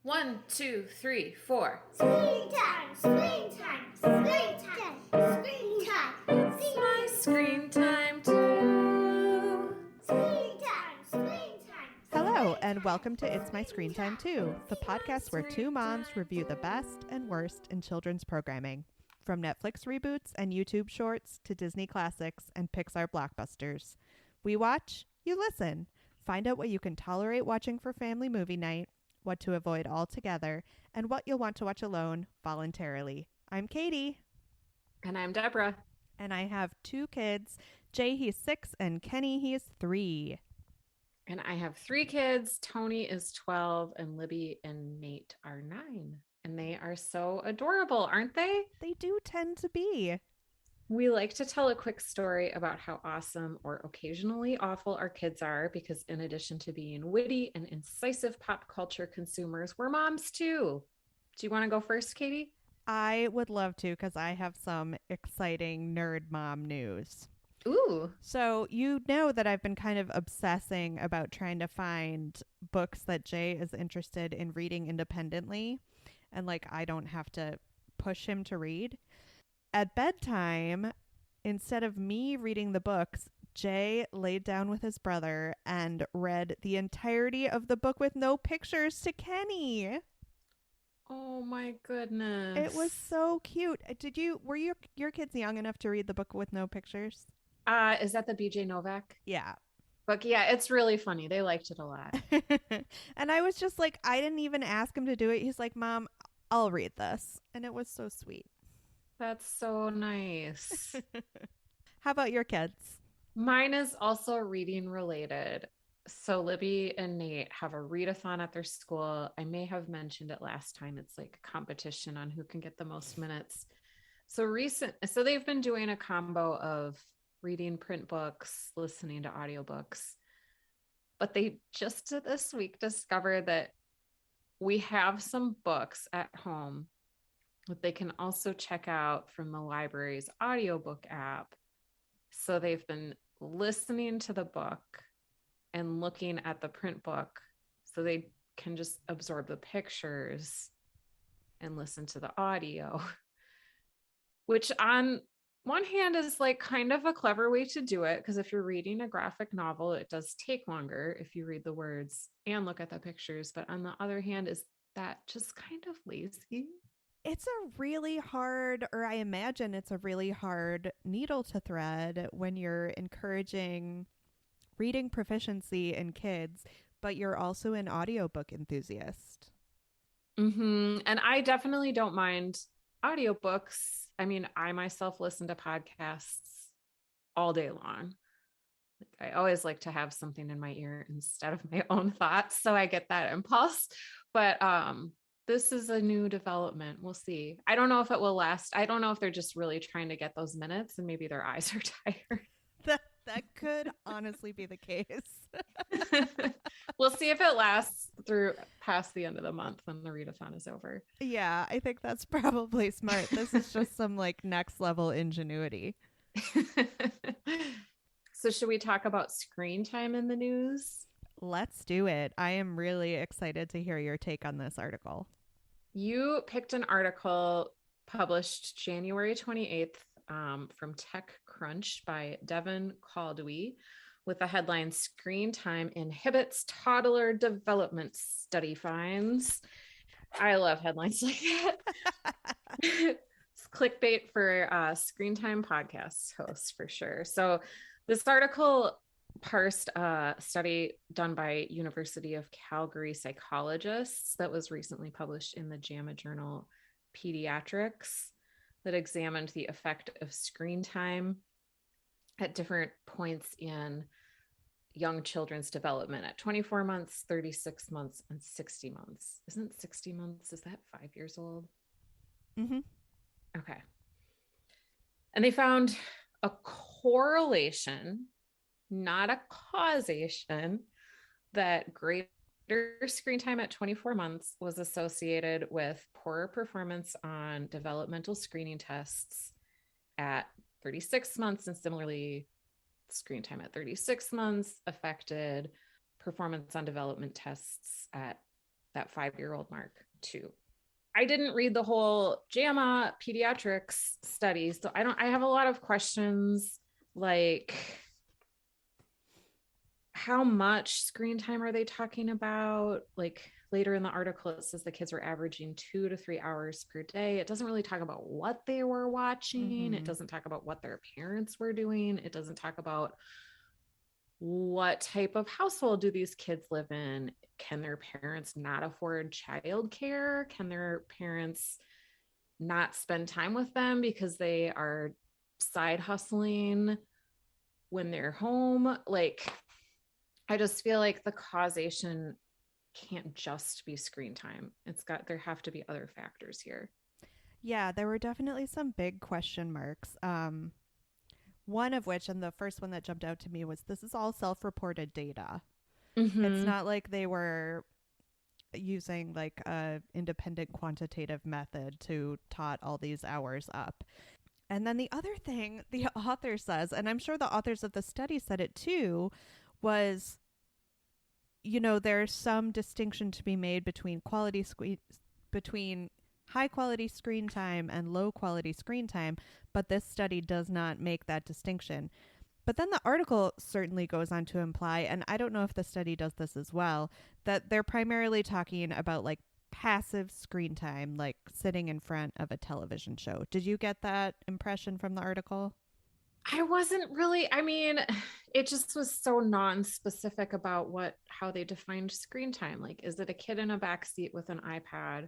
1, 2, 3, 4. Screen time, screen time, screen time, screen time. It's my screen time too. Screen time, screen time. Hello, and welcome to It's My Screen Time Too, the podcast where two moms review the best and worst in children's programming. From Netflix reboots and YouTube shorts to Disney classics and Pixar blockbusters. We watch, you listen. Find out what you can tolerate watching for family movie night, what to avoid altogether, and what you'll want to watch alone voluntarily. I'm Katie. And I'm Deborah. And I have two kids. Jay, he's 6, and Kenny, he is 3. And I have 3 kids. Tony is 12, and Libby and Nate are 9. And they are so adorable, aren't they? They do tend to be. We like to tell a quick story about how awesome or occasionally awful our kids are, because in addition to being witty and incisive pop culture consumers, we're moms too. Do you want to go first, Katie? I would love to, because I have some exciting nerd mom news. Ooh. So you know that I've been kind of obsessing about trying to find books that Jay is interested in reading independently, and I don't have to push him to read. At bedtime, instead of me reading the books, Jay laid down with his brother and read the entirety of the book with no pictures to Kenny. Oh my goodness. It was so cute. Were your kids young enough to read the book with no pictures? Is that the BJ Novak? Yeah. But yeah, it's really funny. They liked it a lot. And I was just like, I didn't even ask him to do it. He's like, Mom, I'll read this. And it was so sweet. That's so nice. How about your kids? Mine is also reading related. So Libby and Nate have a readathon at their school. I may have mentioned it last time. It's like a competition on who can get the most minutes. So they've been doing a combo of reading print books, listening to audiobooks. But they just this week discovered that we have some books at home that they can also check out from the library's audiobook app. So they've been listening to the book and looking at the print book so they can just absorb the pictures and listen to the audio, which on one hand is kind of a clever way to do it, because if you're reading a graphic novel, it does take longer if you read the words and look at the pictures. But on the other hand, is that just kind of lazy? It's a really hard, or I imagine it's a really hard needle to thread when you're encouraging reading proficiency in kids, but you're also an audiobook enthusiast. Mm-hmm. And I definitely don't mind audiobooks. I mean, I myself listen to podcasts all day long. I always like to have something in my ear instead of my own thoughts, so I get that impulse. But this is a new development. We'll see. I don't know if it will last. I don't know if they're just really trying to get those minutes and maybe their eyes are tired. That could honestly be the case. We'll see if it lasts through past the end of the month when the readathon is over. Yeah, I think that's probably smart. This is just some next level ingenuity. So should we talk about screen time in the news? Let's do it. I am really excited to hear your take on this article. You picked an article published January 28th from TechCrunch by Devin Caldwell with the headline, "Screen Time Inhibits Toddler Development Study Finds." I love headlines like that. It's clickbait for Screen Time podcast hosts for sure. So this article parsed a study done by University of Calgary psychologists that was recently published in the JAMA Journal Pediatrics that examined the effect of screen time at different points in young children's development at 24 months, 36 months, and 60 months. Isn't 60 months, is that 5 years old? Mm-hmm. Okay. And they found a correlation, not a causation, that greater screen time at 24 months was associated with poorer performance on developmental screening tests at 36 months. And similarly, screen time at 36 months affected performance on development tests at that 5-year-old mark too. I didn't read the whole JAMA pediatrics study, so I have a lot of questions, like how much screen time are they talking about? Like later in the article, it says the kids were averaging 2 to 3 hours per day. It doesn't really talk about what they were watching. It doesn't talk about what their parents were doing. It doesn't talk about what type of household do these kids live in. Can their parents not afford childcare? Can their parents not spend time with them because they are side hustling when they're home? Like, I just feel like the causation can't just be screen time. There have to be other factors here. Yeah, there were definitely some big question marks. One of which, and the first one that jumped out to me, was this is all self-reported data. It's not like they were using like a independent quantitative method to tot all these hours up. And then the other thing the author says, and I'm sure the authors of the study said it too, was, there's some distinction to be made between between high quality screen time and low quality screen time, but this study does not make that distinction. But then the article certainly goes on to imply, and I don't know if the study does this as well, that they're primarily talking about like passive screen time, like sitting in front of a television show. Did you get that impression from the article? I wasn't really, it just was so non-specific about how they defined screen time. Like, is it a kid in a back seat with an iPad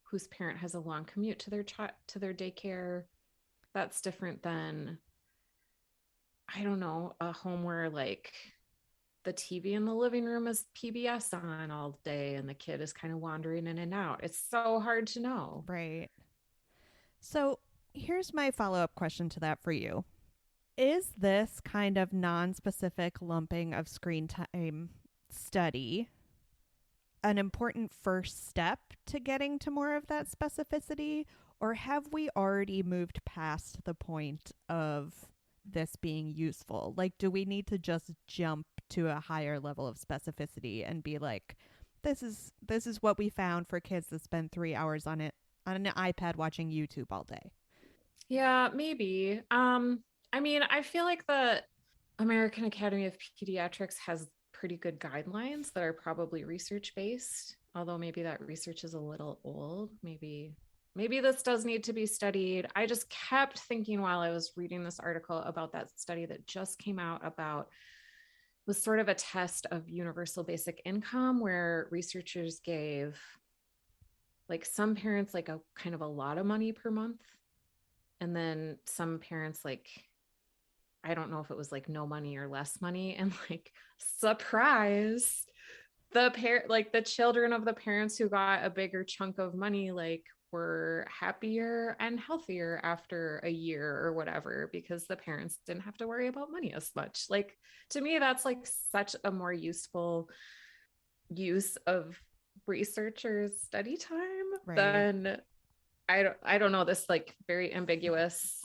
whose parent has a long commute to their daycare? That's different than, I don't know, a home where like the TV in the living room is PBS on all day and the kid is kind of wandering in and out. It's so hard to know. Right. So here's my follow-up question to that for you. Is this kind of non-specific lumping of screen time study an important first step to getting to more of that specificity? Or have we already moved past the point of this being useful? Like, do we need to just jump to a higher level of specificity and be like, this is what we found for kids that spend 3 hours on an iPad watching YouTube all day? Yeah, maybe. I feel like the American Academy of Pediatrics has pretty good guidelines that are probably research based, although maybe that research is a little old. Maybe this does need to be studied. I just kept thinking while I was reading this article about that study that just came out about, was sort of a test of universal basic income, where researchers gave like some parents like a kind of a lot of money per month, and then some parents like, I don't know if it was like no money or less money, and like, surprise, the children of the parents who got a bigger chunk of money like were happier and healthier after a year or whatever, because the parents didn't have to worry about money as much. Like, to me, that's like such a more useful use of researchers' study time than, I don't know, this like very ambiguous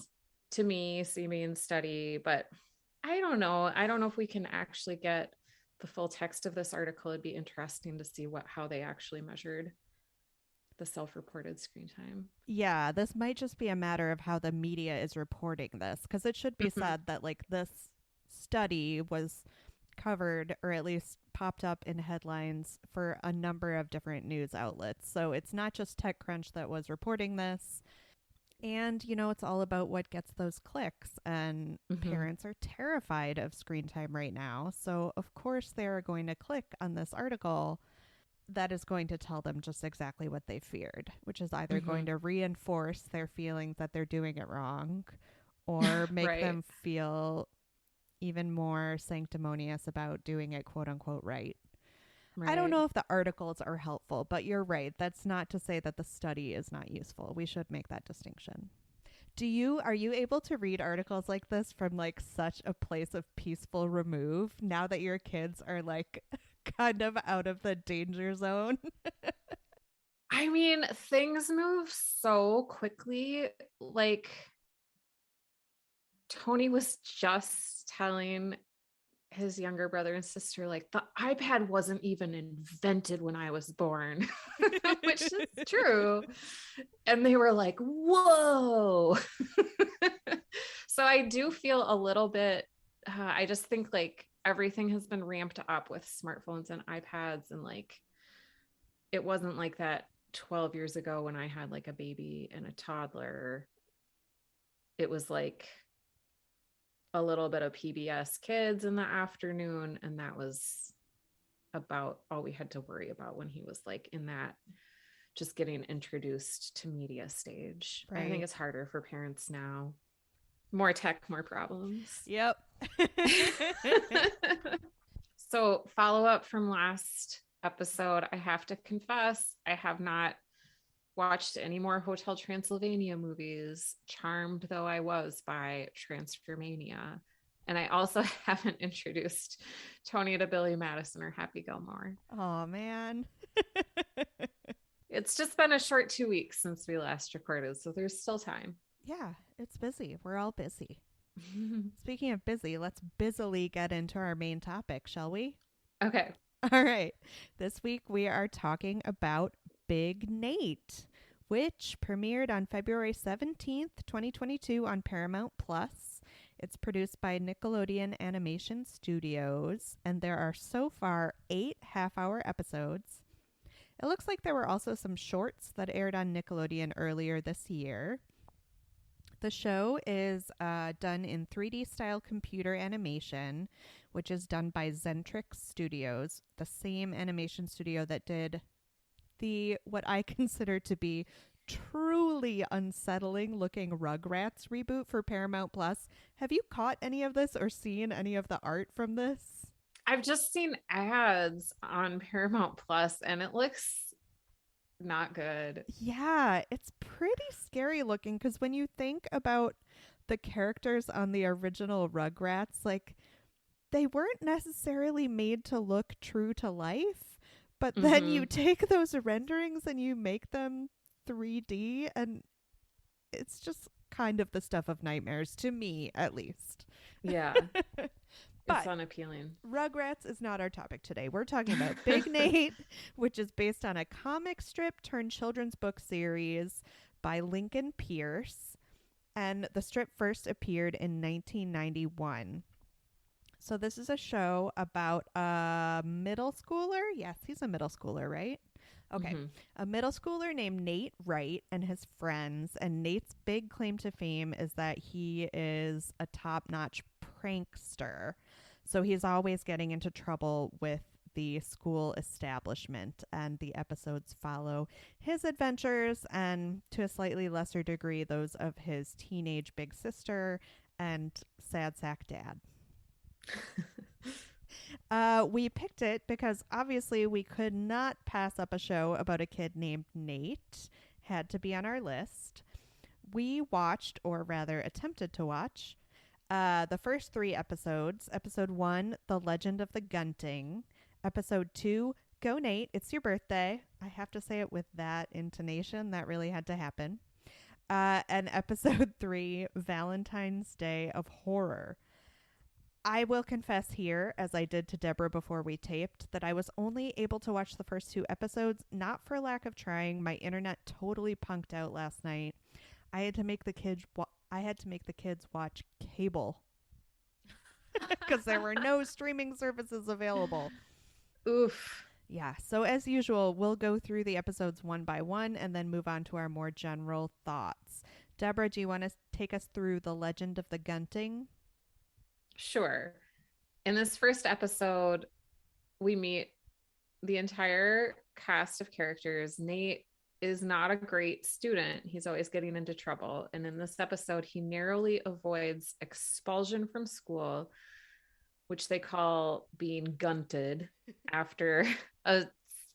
to me seeming study. But I don't know if we can actually get the full text of this article. It'd be interesting to see how they actually measured the self-reported screen time. Yeah, this might just be a matter of how the media is reporting this, because it should be said that like this study was covered, or at least popped up in headlines for a number of different news outlets. So it's not just TechCrunch that was reporting this. And, it's all about what gets those clicks. And parents are terrified of screen time right now. So, of course, they're going to click on this article that is going to tell them just exactly what they feared, which is either going to reinforce their feelings that they're doing it wrong, or make them feel even more sanctimonious about doing it, quote unquote, right. I don't know if the articles are helpful, but you're right. That's not to say that the study is not useful. We should make that distinction. Are you able to read articles like this from like such a place of peaceful remove now that your kids are like kind of out of the danger zone? Things move so quickly. Like, Tony was just telling his younger brother and sister, like, the iPad wasn't even invented when I was born, which is true. And they were like, whoa. So I do feel a little bit, I just think like everything has been ramped up with smartphones and iPads. And like, it wasn't like that 12 years ago when I had like a baby and a toddler. It was like a little bit of PBS Kids in the afternoon, and that was about all we had to worry about when he was like in that just getting introduced to media stage. Right. I think it's harder for parents now. More tech, more problems. Yep. So, follow up from last episode, I have to confess, I have not watched any more Hotel Transylvania movies, charmed though I was by Transformania. And I also haven't introduced Tony to Billy Madison or Happy Gilmore. Oh, man. It's just been a short 2 weeks since we last recorded, so there's still time. Yeah, it's busy. We're all busy. Speaking of busy, let's busily get into our main topic, shall we? Okay. All right. This week we are talking about Big Nate, which premiered on February 17th, 2022 on Paramount Plus. It's produced by Nickelodeon Animation Studios, and there are so far 8 half-hour episodes. It looks like there were also some shorts that aired on Nickelodeon earlier this year. The show is done in 3D style computer animation, which is done by Zentrix Studios, the same animation studio that did the what I consider to be truly unsettling looking Rugrats reboot for Paramount Plus. Have you caught any of this or seen any of the art from this? I've just seen ads on Paramount Plus and it looks not good. Yeah, it's pretty scary looking because when you think about the characters on the original Rugrats, like they weren't necessarily made to look true to life, but then you take those renderings and you make them 3D, and it's just kind of the stuff of nightmares to me, at least. Yeah. It's unappealing. Rugrats is not our topic today. We're talking about Big Nate, which is based on a comic strip turned children's book series by Lincoln Pierce. And the strip first appeared in 1991. So this is a show about a middle schooler. Yes, he's a middle schooler, right? Okay. A middle schooler named Nate Wright and his friends. And Nate's big claim to fame is that he is a top-notch prankster. So he's always getting into trouble with the school establishment, and the episodes follow his adventures and, to a slightly lesser degree, those of his teenage big sister and sad sack dad. We picked it because obviously we could not pass up a show about a kid named Nate. Had to be on our list. We watched, or rather attempted to watch, the first 3 episodes. Episode 1, The Legend of the Gunting. Episode 2, Go Nate, It's Your Birthday. I have to say it with that intonation. That really had to happen. And episode 3, Valentine's Day of Horror. I will confess here, as I did to Deborah before we taped, that I was only able to watch the first 2 episodes, not for lack of trying. My internet totally punked out last night. I had to make the kids watch cable because there were no streaming services available. Oof. Yeah. So as usual, we'll go through the episodes one by one and then move on to our more general thoughts. Deborah, do you want to take us through The Legend of the Gunting? Sure. In this first episode, we meet the entire cast of characters. Nate is not a great student. He's always getting into trouble. And in this episode, he narrowly avoids expulsion from school, which they call being gunted, after a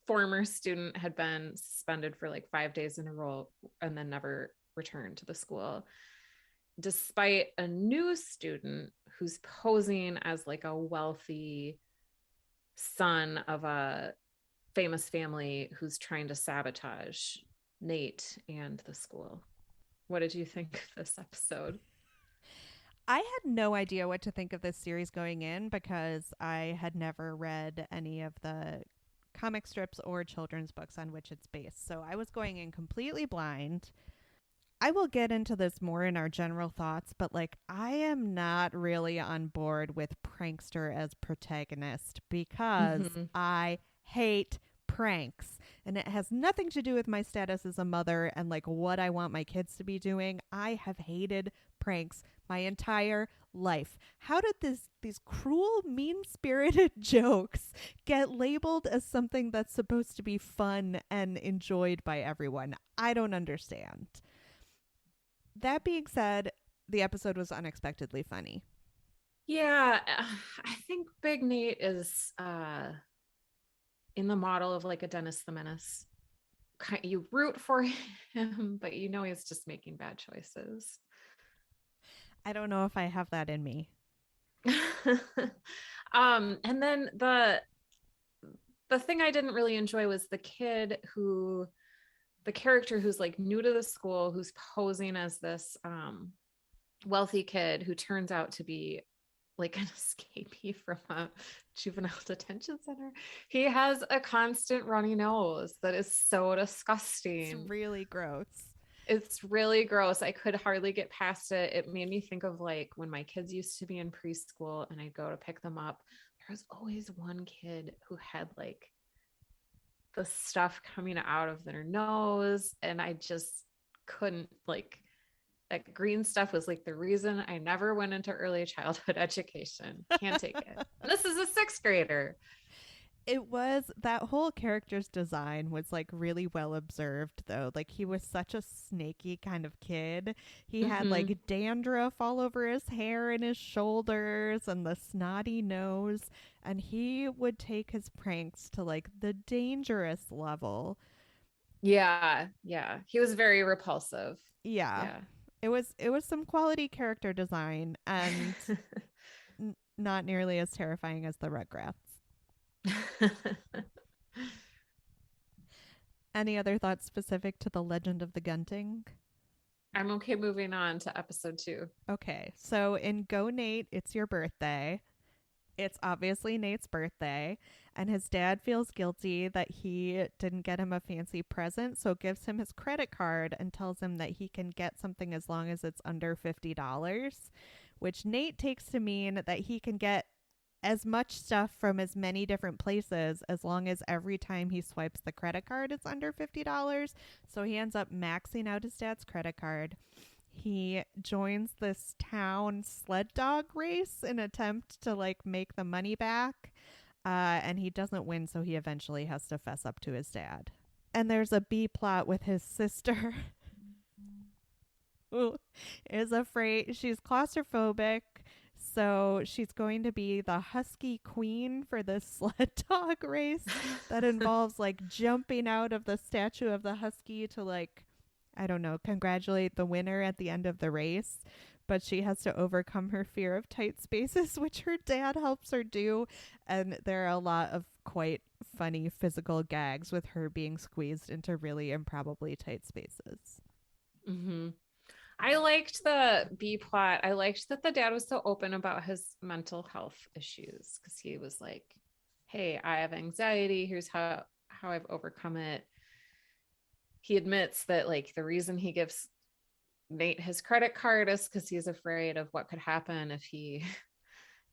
former student had been suspended for like 5 days in a row and then never returned to the school, despite a new student who's posing as like a wealthy son of a famous family who's trying to sabotage Nate and the school. What did you think of this episode? I had no idea what to think of this series going in because I had never read any of the comic strips or children's books on which it's based. So I was going in completely blind. I will get into this more in our general thoughts, but like I am not really on board with Prankster as protagonist because Mhm. I hate pranks. And it has nothing to do with my status as a mother and like what I want my kids to be doing. I have hated pranks my entire life. How did these cruel, mean-spirited jokes get labeled as something that's supposed to be fun and enjoyed by everyone? I don't understand. That being said, the episode was unexpectedly funny. Yeah, I think Big Nate is in the model of like a Dennis the Menace. You root for him, but you know he's just making bad choices. I don't know if I have that in me. And then the thing I didn't really enjoy was the character who's like new to the school, who's posing as this wealthy kid who turns out to be like an escapee from a juvenile detention center. He has a constant runny nose that is so disgusting. It's really gross. It's really gross. I could hardly get past it. It made me think of like when my kids used to be in preschool and I'd go to pick them up. There was always one kid who had like the stuff coming out of their nose, and I just couldn't like that green stuff was like the reason I never went into early childhood education. Can't take it. And this is a sixth grader. It was that whole character's design was like really well observed though. Like he was such a snaky kind of kid. He had like dandruff all over his hair and his shoulders and the snotty nose, and he would take his pranks to like the dangerous level. Yeah. He was very repulsive. Yeah. It was some quality character design and not nearly as terrifying as the Rugrats. Any other thoughts specific to the Legend of the Gunting? I'm okay moving on to episode 2. Okay, so in Go Nate, It's Your Birthday. It's obviously Nate's birthday, and his dad feels guilty that he didn't get him a fancy present, so gives him his credit card and tells him that he can get something as long as it's under $50, which Nate takes to mean that he can get as much stuff from as many different places as long as every time he swipes the credit card it's under $50. So he ends up maxing out his dad's credit card. He joins this town sled dog race in attempt to like make the money back, and he doesn't win, so he eventually has to fess up to his dad. And there's a B plot with his sister who is afraid. She's claustrophobic, so she's going to be the husky queen for this sled dog race that involves like jumping out of the statue of the husky to like, I don't know, congratulate the winner at the end of the race. But she has to overcome her fear of tight spaces, which her dad helps her do. And there are a lot of quite funny physical gags with her being squeezed into really improbably tight spaces. Mm-hmm. I liked the B plot. I liked that the dad was so open about his mental health issues, because he was like, hey, I have anxiety. Here's how I've overcome it. He admits that like the reason he gives Nate his credit card is because he's afraid of what could happen if he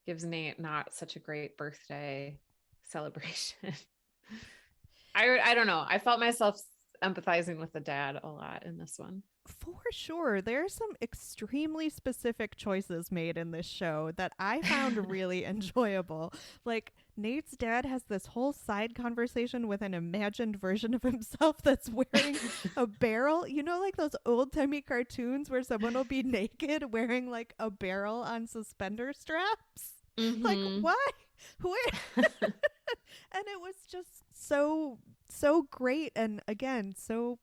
gives Nate not such a great birthday celebration. I don't know. I felt myself empathizing with the dad a lot in this one. For sure. There are some extremely specific choices made in this show that I found really enjoyable. Like, Nate's dad has this whole side conversation with an imagined version of himself that's wearing a barrel. You know, like those old-timey cartoons where someone will be naked wearing like a barrel on suspender straps? Mm-hmm. Like, why? Where? And it was just so great, and again, so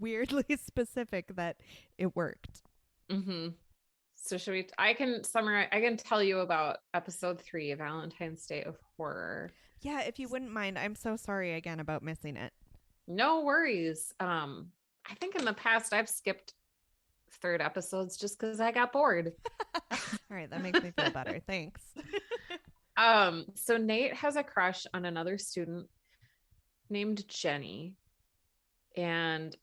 weirdly specific that it worked. Mm-hmm. So should we? I can summarize. I can tell you about episode 3, Valentine's Day of Horror. Yeah, if you wouldn't mind. I'm so sorry again about missing it. No worries. I think in the past I've skipped third episodes just because I got bored. All right, that makes me feel better. Thanks. So Nate has a crush on another student named Jenny, and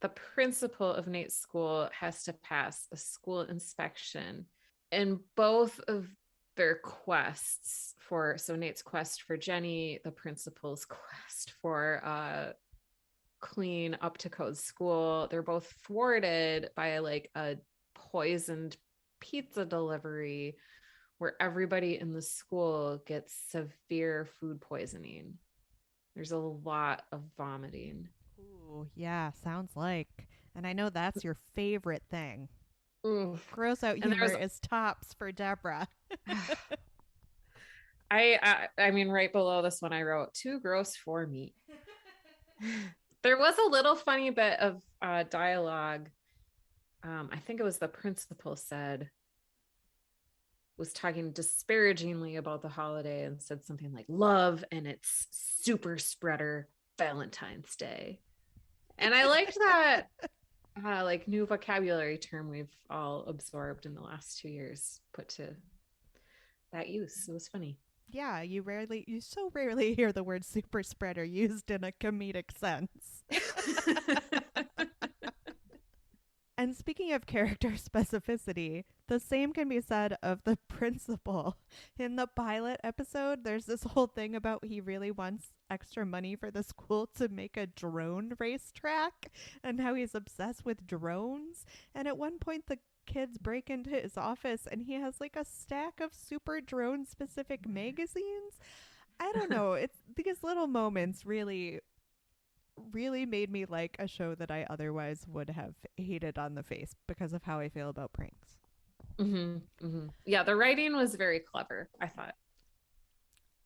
the principal of Nate's school has to pass a school inspection, and both of their quests so Nate's quest for Jenny, the principal's quest for clean up to code school, they're both thwarted by like a poisoned pizza delivery where everybody in the school gets severe food poisoning. There's a lot of vomiting. Ooh, yeah, sounds like. And I know that's your favorite thing. Oof. Gross out humor is tops for Deborah. I mean, right below this one, I wrote too gross for me. There was a little funny bit of dialogue. I think it was the principal was talking disparagingly about the holiday and said something like love and its super spreader Valentine's Day. And I liked that like new vocabulary term we've all absorbed in the last 2 years put to that use. It was funny. Yeah, you so rarely hear the word super spreader used in a comedic sense. And speaking of character specificity, the same can be said of the principal. In the pilot episode, there's this whole thing about he really wants extra money for the school to make a drone racetrack and how he's obsessed with drones. And at one point, the kids break into his office and he has like a stack of super drone specific magazines. I don't know. It's these little moments really made me like a show that I otherwise would have hated on the face because of how I feel about pranks. Yeah, the writing was very clever, I thought.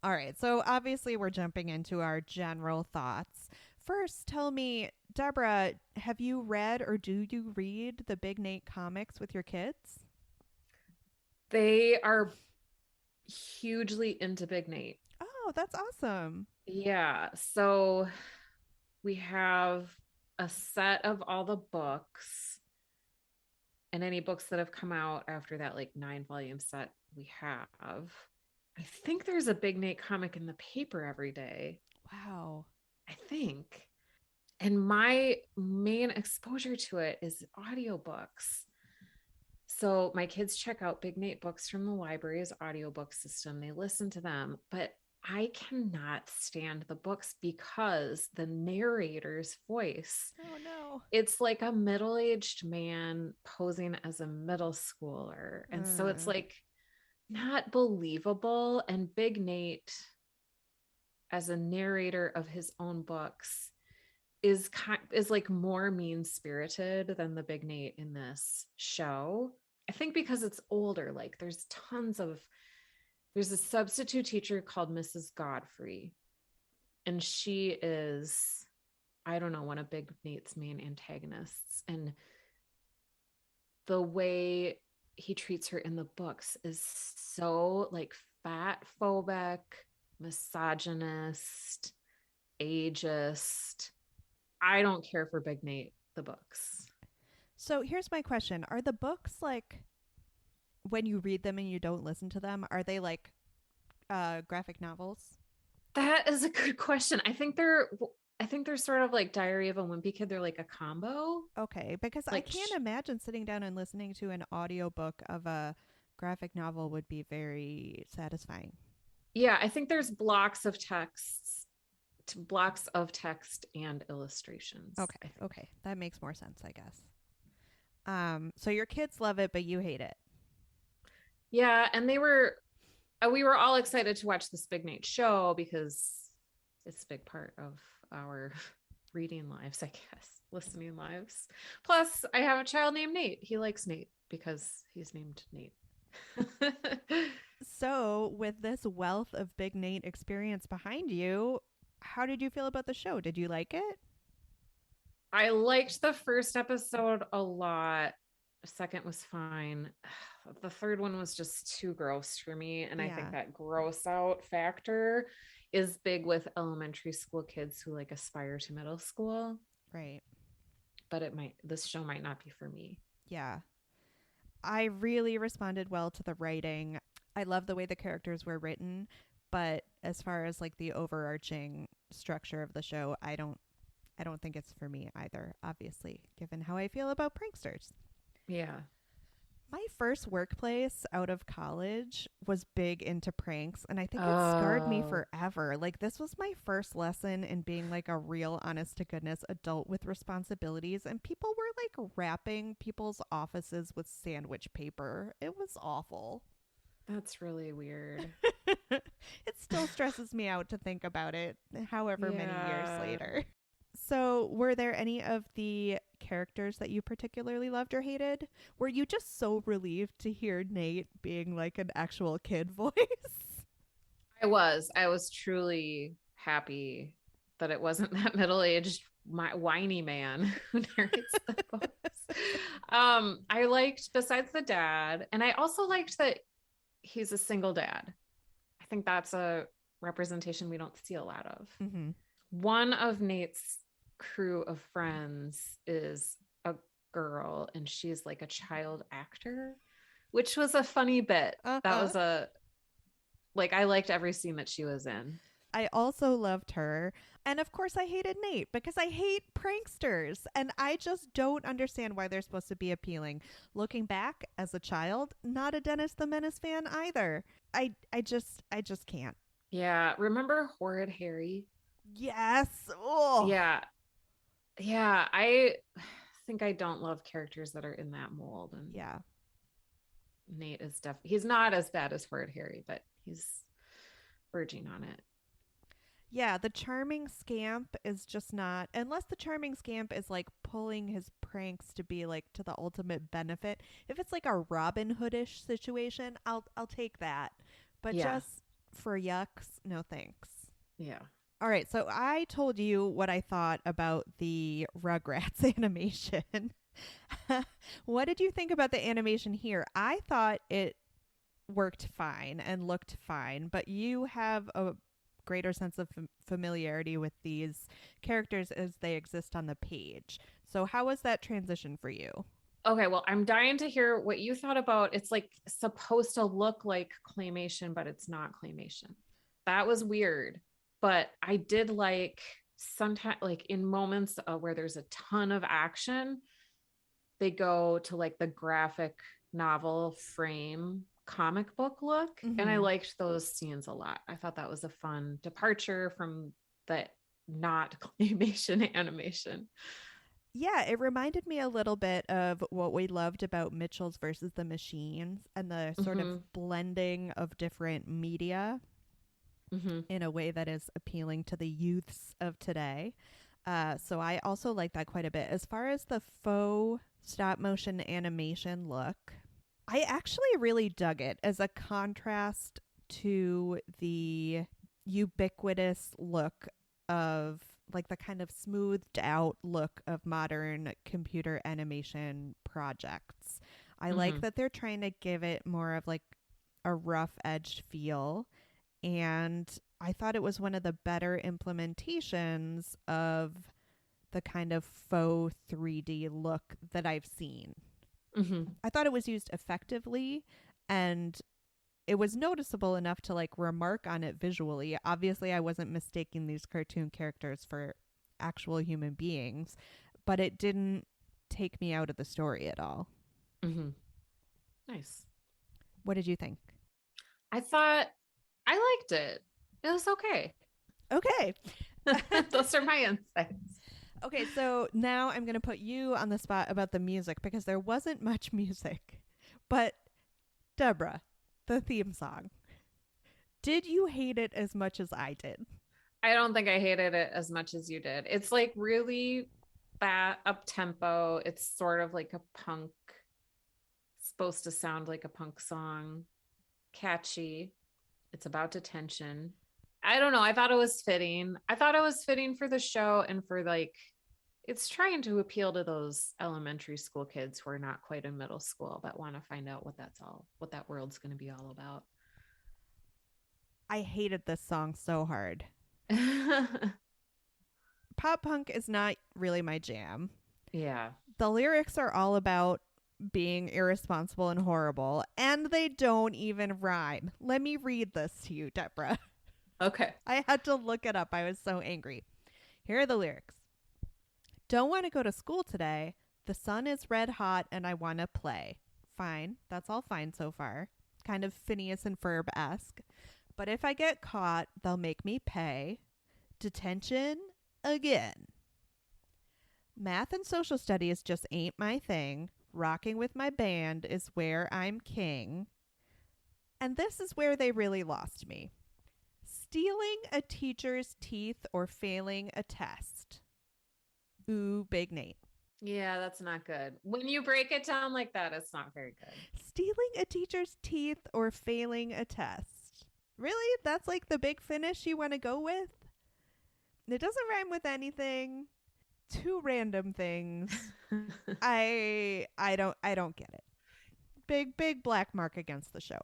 All right, so obviously we're jumping into our general thoughts. First, tell me, Deborah, have you read or do you read the Big Nate comics with your kids? They are hugely into Big Nate. Oh, that's awesome. Yeah, so we have a set of all the books and any books that have come out after that like 9-volume set we have. I think there's a Big Nate comic in the paper every day. Wow. I think. And my main exposure to it is audiobooks. So my kids check out Big Nate books from the library's audiobook system. They listen to them, but I cannot stand the books because the narrator's voice. Oh no. It's like a middle-aged man posing as a middle schooler. And so it's like not believable. And Big Nate, as a narrator of his own books, is like more mean-spirited than the Big Nate in this show. I think because it's older, like there's a substitute teacher called Mrs. Godfrey, and she is, I don't know, one of Big Nate's main antagonists. And the way he treats her in the books is so like fat phobic, misogynist, ageist. I don't care for Big Nate, the books. So here's my question. Are the books like, when you read them and you don't listen to them, are they like graphic novels? That is a good question. I think they're sort of like Diary of a Wimpy Kid. They're like a combo. Okay, because like I can't imagine sitting down and listening to an audiobook of a graphic novel would be very satisfying. Yeah, I think there's blocks of text and illustrations. Okay. That makes more sense, I guess. So your kids love it, but you hate it. Yeah, and we were all excited to watch this Big Nate show because it's a big part of our reading lives, I guess, listening lives. Plus, I have a child named Nate. He likes Nate because he's named Nate. So, with this wealth of Big Nate experience behind you, how did you feel about the show? Did you like it? I liked the first episode a lot. The second was fine. The third one was just too gross for me. And I think that gross out factor is big with elementary school kids who like aspire to middle school. Right. but this show might not be for me. Yeah. I really responded well to the writing. I love the way the characters were written, but as far as like the overarching structure of the show, I don't think it's for me either, obviously, given how I feel about pranksters. Yeah. My first workplace out of college was big into pranks, and I think it scarred me forever. Like, this was my first lesson in being like a real honest to goodness adult with responsibilities, and people were like wrapping people's offices with sandwich paper. It was awful. That's really weird. It still stresses me out to think about it, however many years later. So, were there any of the characters that you particularly loved or hated? Were you just so relieved to hear Nate being like an actual kid voice? I was truly happy that it wasn't that middle-aged whiny man who narrates the books. I liked, besides the dad, and I also liked that he's a single dad. I think that's a representation we don't see a lot of. Mm-hmm. One of Nate's crew of friends is a girl, and she's like a child actor, which was a funny bit. That was I liked every scene that she was in. I also loved her. And of course I hated Nate because I hate pranksters, and I just don't understand why they're supposed to be appealing. Looking back as a child, not a Dennis the Menace fan either. I just can't. Yeah, remember Horrid Harry? Yes. Oh. Yeah. I think I don't love characters that are in that mold. And yeah, Nate is he's not as bad as Horrid Harry, but he's verging on it. Yeah, the charming scamp is just not, unless the charming scamp is like pulling his pranks to be like to the ultimate benefit. If it's like a Robin Hoodish situation, I'll take that. But just for yucks, no thanks. Yeah. All right, so I told you what I thought about the Rugrats animation. What did you think about the animation here? I thought it worked fine and looked fine, but you have a greater sense of familiarity with these characters as they exist on the page. So how was that transition for you? Okay, well, I'm dying to hear what you thought about. It's like supposed to look like claymation, but it's not claymation. That was weird. But I did like sometimes, like in moments where there's a ton of action, they go to like the graphic novel frame comic book look. Mm-hmm. And I liked those scenes a lot. I thought that was a fun departure from the not claymation animation. Yeah, it reminded me a little bit of what we loved about Mitchell's versus the Machines and the sort of blending of different media. Mm-hmm. In a way that is appealing to the youths of today. So I also like that quite a bit. As far as the faux stop motion animation look, I actually really dug it as a contrast to the ubiquitous look of like the kind of smoothed out look of modern computer animation projects. I like that they're trying to give it more of like a rough edged feel. And I thought it was one of the better implementations of the kind of faux 3D look that I've seen. Mm-hmm. I thought it was used effectively, and it was noticeable enough to like remark on it visually. Obviously, I wasn't mistaking these cartoon characters for actual human beings, but it didn't take me out of the story at all. Mm-hmm. Nice. What did you think? I thought I liked it. It was okay. Okay. Those are my insights. Okay, so now I'm going to put you on the spot about the music because there wasn't much music. But Deborah, the theme song, did you hate it as much as I did? I don't think I hated it as much as you did. It's like really up tempo. It's sort of like a punk, supposed to sound like a punk song, catchy. It's about detention. I don't know. I thought it was fitting. I thought it was fitting for the show and for like, it's trying to appeal to those elementary school kids who are not quite in middle school, but want to find out what that world's going to be all about. I hated this song so hard. Pop punk is not really my jam. Yeah. The lyrics are all about being irresponsible and horrible, and they don't even rhyme. Let me read this to you, Deborah. Okay. I had to look it up. I was so angry. Here are the lyrics. Don't want to go to school today. The sun is red hot and I want to play. Fine. That's all fine so far. Kind of Phineas and Ferb-esque. But if I get caught, they'll make me pay. Detention again. Math and social studies just ain't my thing. Rocking with my band is where I'm king. And this is where they really lost me. Stealing a teacher's teeth or failing a test. Ooh, Big Nate. Yeah, that's not good. When you break it down like that, it's not very good. Stealing a teacher's teeth or failing a test. Really? That's like the big finish you want to go with? It doesn't rhyme with anything. Two random things. I don't get it. Big black mark against the show.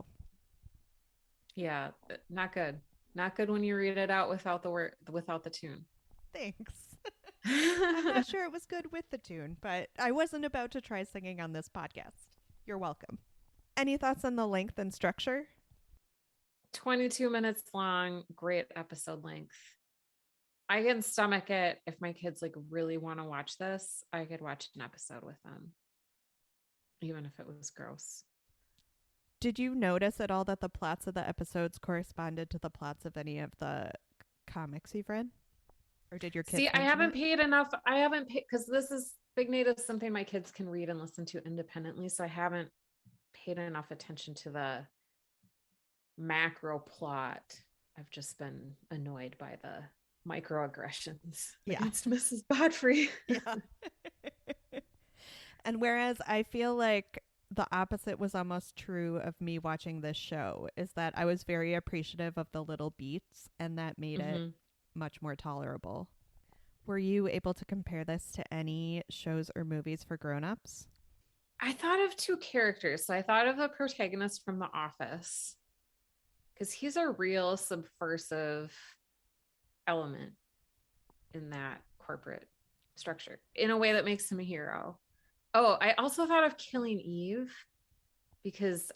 Yeah, not good. Not good when you read it out without the word, without the tune. Thanks. I'm not sure it was good with the tune, but I wasn't about to try singing on this podcast. You're welcome. Any thoughts on the length and structure? 22 minutes long, great episode length. I can stomach it. If my kids like really want to watch this, I could watch an episode with them, even if it was gross. Did you notice at all that the plots of the episodes corresponded to the plots of any of the comics you've read? Or did your kids See, I mention haven't it? paid enough. I haven't paid because this is Big Nate is something my kids can read and listen to independently. So I haven't paid enough attention to the macro plot. I've just been annoyed by the microaggressions against Mrs. Bodfrey. Yeah. And whereas I feel like the opposite was almost true of me watching this show, is that I was very appreciative of the little beats, and that made it much more tolerable. Were you able to compare this to any shows or movies for grown-ups? I thought of two characters. So I thought of the protagonist from The Office, because he's a real subversive element in that corporate structure in a way that makes him a hero. Oh, I also thought of Killing Eve, because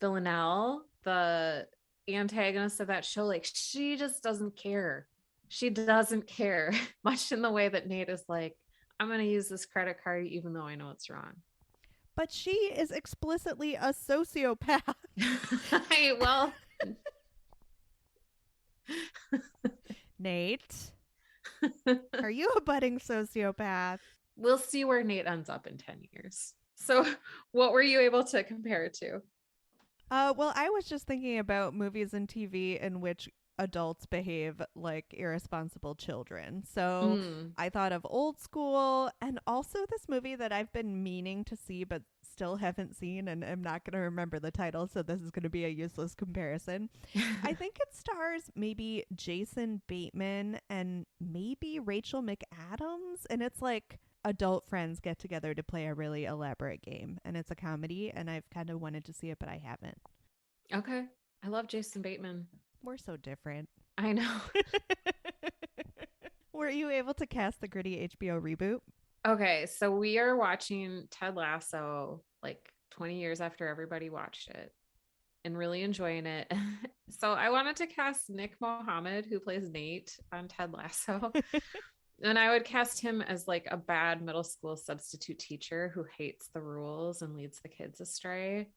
Villanelle, the antagonist of that show, like she just doesn't care. She doesn't care, much in the way that Nate is like, I'm going to use this credit card even though I know it's wrong. But she is explicitly a sociopath. Well, Nate, are you a budding sociopath? we'll see where Nate ends up in 10 years. So what were you able to compare it to? Well, I was just thinking about movies and TV in which adults behave like irresponsible children. So I thought of Old School, and also this movie that I've been meaning to see but still haven't seen, and I'm not going to remember the title, so this is going to be a useless comparison. I think it stars maybe Jason Bateman and maybe Rachel McAdams, and it's like adult friends get together to play a really elaborate game, and it's a comedy, and I've kind of wanted to see it, but I haven't. Okay. I love Jason Bateman. We're so different. I know. Were you able to cast the gritty HBO reboot? Okay, so we are watching Ted Lasso like 20 years after everybody watched it and really enjoying it. So I wanted to cast Nick Mohammed, who plays Nate on Ted Lasso. And I would cast him as like a bad middle school substitute teacher who hates the rules and leads the kids astray,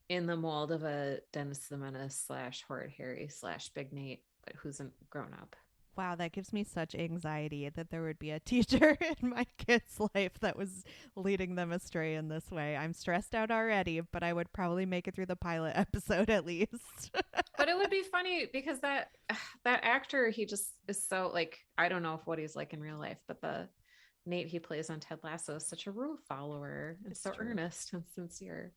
in the mold of a Dennis the Menace / Horrid Harry / Big Nate, but who's a grown up. Wow, that gives me such anxiety that there would be a teacher in my kid's life that was leading them astray in this way. I'm stressed out already, but I would probably make it through the pilot episode at least. But it would be funny because that actor, he just is so like, I don't know if what he's like in real life, but the Nate he plays on Ted Lasso is such a rule follower and so earnest and sincere.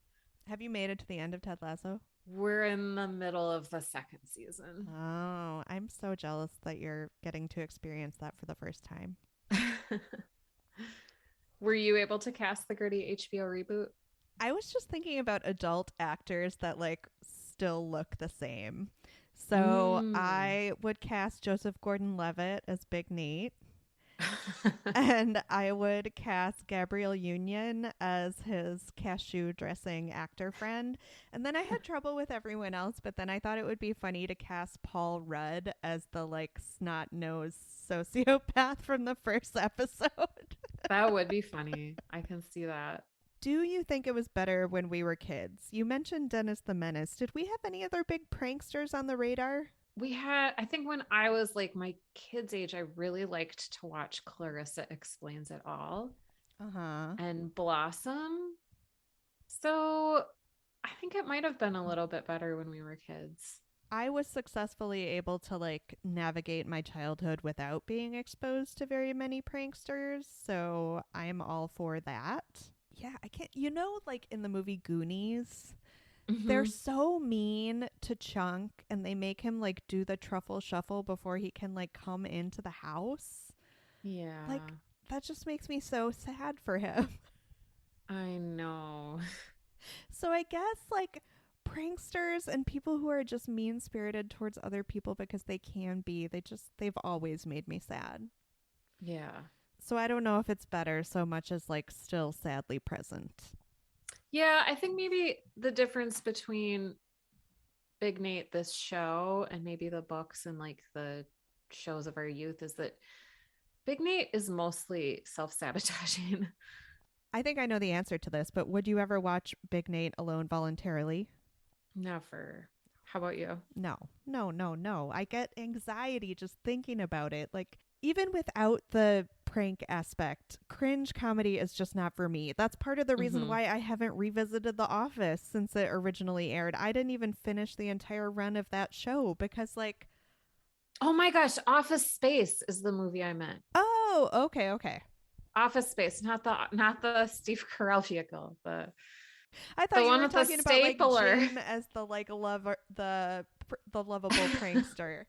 Have you made it to the end of Ted Lasso? We're in the middle of the second season. Oh, I'm so jealous that you're getting to experience that for the first time. Were you able to cast the gritty HBO reboot? I was just thinking about adult actors that like still look the same. So I would cast Joseph Gordon-Levitt as Big Nate. And I would cast Gabrielle Union as his cashew dressing actor friend. And then I had trouble with everyone else, but then I thought it would be funny to cast Paul Rudd as the like snot-nosed sociopath from the first episode. That would be funny. I can see that. Do you think it was better when we were kids? You mentioned Dennis the Menace. Did we have any other big pranksters on the radar? We had, I think when I was like my kid's age, I really liked to watch Clarissa Explains It All Uh-huh. and Blossom. So I think it might have been a little bit better when we were kids. I was successfully able to like navigate my childhood without being exposed to very many pranksters, so I'm all for that. Yeah, I can't, like in the movie Goonies, they're Mhm. so mean to Chunk and they make him like do the truffle shuffle before he can like come into the house. Yeah, Like that just makes me so sad for him. I know. So I guess like pranksters and people who are just mean spirited towards other people because they can be, they've always made me sad. Yeah. So I don't know if it's better so much as like still sadly present. Yeah, I think maybe the difference between Big Nate, this show, and maybe the books and like the shows of our youth is that Big Nate is mostly self-sabotaging. I think I know the answer to this, but would you ever watch Big Nate alone voluntarily? Never. How about you? No, no, no, no. I get anxiety just thinking about it. Like, even without the prank aspect, cringe comedy is just not for me. That's part of the reason Mhm. why I haven't revisited The Office since it originally aired. I didn't even finish the entire run of that show because, like, Oh my gosh, Office Space is the movie I meant. oh, okay, okay. Office Space, not the Steve Carell vehicle, I thought the you one were with the talking about like stapler. Jim as the like lover, the lovable prankster.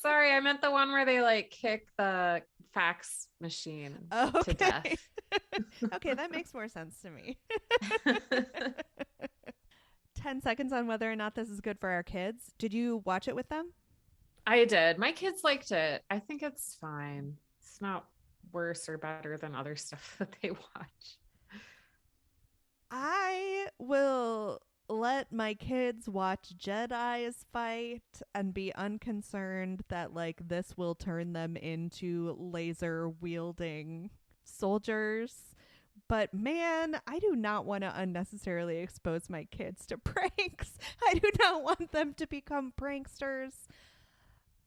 Sorry, I meant the one where they like kick the fax machine to Okay. death. Okay, that makes more sense to me. 10 seconds on whether or not this is good for our kids. Did you watch it with them? I did. My kids liked it. I think it's fine. It's not worse or better than other stuff that they watch. I will let my kids watch Jedis fight and be unconcerned that like this will turn them into laser wielding soldiers. But man, I do not want to unnecessarily expose my kids to pranks. I do not want them to become pranksters.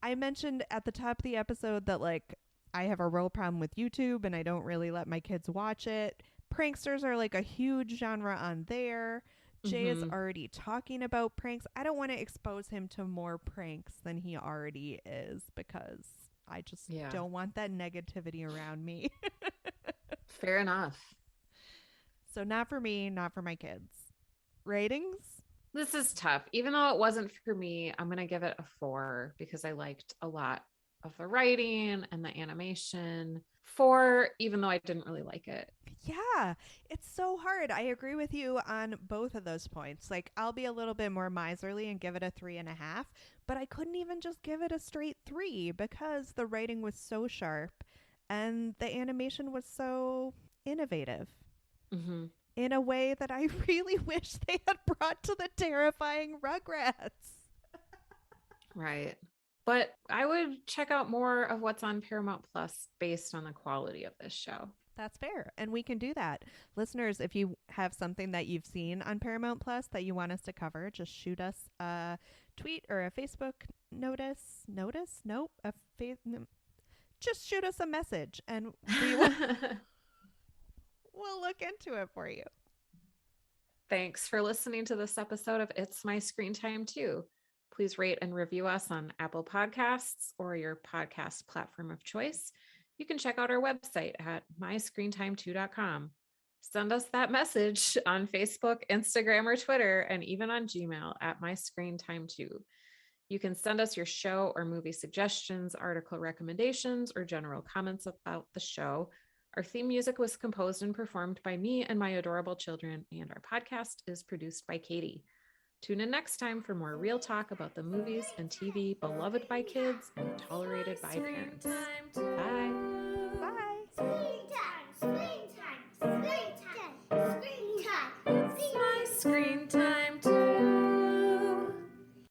I mentioned at the top of the episode that like I have a real problem with YouTube and I don't really let my kids watch it. Pranksters are like a huge genre on there. Jay is Mhm. already talking about pranks. I don't want to expose him to more pranks than he already is because I just Yeah. don't want that negativity around me. Fair enough. So not for me, not for my kids. Ratings? This is tough. Even though it wasn't for me, I'm going to give it a 4 because I liked a lot of the writing and the animation. 4, even though I didn't really like it. Yeah, it's so hard. I agree with you on both of those points. Like, I'll be a little bit more miserly and give it a 3.5, but I couldn't even just give it a straight 3 because the writing was so sharp and the animation was so innovative Mm-hmm. in a way that I really wish they had brought to the terrifying Rugrats. Right. But I would check out more of what's on Paramount Plus based on the quality of this show. That's fair. And we can do that. Listeners, if you have something that you've seen on Paramount Plus that you want us to cover, just shoot us a tweet or a Facebook notice. Notice? Nope. Just shoot us a message and we will we'll look into it for you. Thanks for listening to this episode of It's My Screen Time Too. Please rate and review us on Apple Podcasts or your podcast platform of choice. You can check out our website at myscreentime2.com. Send us that message on Facebook, Instagram, or Twitter, and even on Gmail at myscreentime2. You can send us your show or movie suggestions, article recommendations, or general comments about the show. Our theme music was composed and performed by me and my adorable children, and our podcast is produced by Katie. Tune in next time for more real talk about the movies and TV beloved by kids and tolerated by parents. Bye. Bye.